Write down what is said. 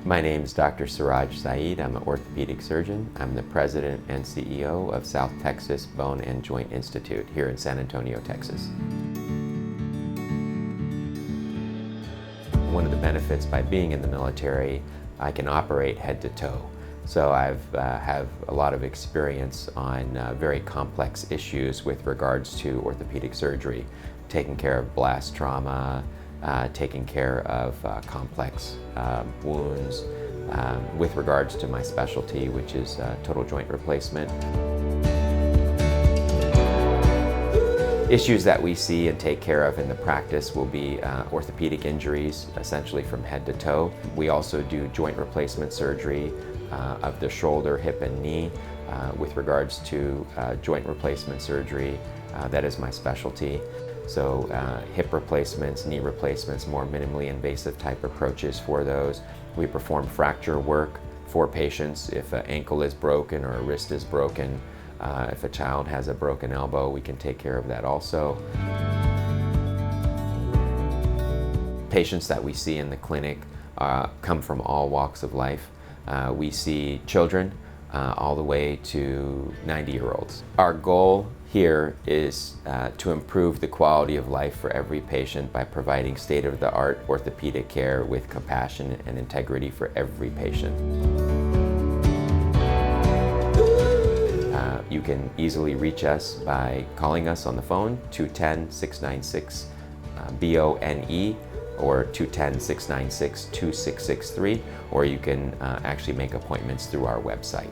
My name is Dr. Siraj Sayeed. I'm an orthopedic surgeon. I'm the president and CEO of South Texas Bone and Joint Institute here in San Antonio, Texas. One of the benefits by being in the military, I can operate head to toe. So I have a lot of experience on very complex issues with regards to orthopedic surgery, taking care of blast trauma, taking care of complex wounds, with regards to my specialty, which is total joint replacement. Issues that we see and take care of in the practice will be orthopedic injuries, essentially from head to toe. We also do joint replacement surgery of the shoulder, hip, and knee. With regards to joint replacement surgery, that is my specialty. So hip replacements, knee replacements, more minimally invasive type approaches for those. We perform fracture work for patients. If an ankle is broken or a wrist is broken, if a child has a broken elbow, we can take care of that also. Patients that we see in the clinic come from all walks of life. We see children all the way to 90-year-olds. Our goal here is to improve the quality of life for every patient by providing state-of-the-art orthopedic care with compassion and integrity for every patient. You can easily reach us by calling us on the phone, 210-696-BONE or 210-696-2663, or you can actually make appointments through our website.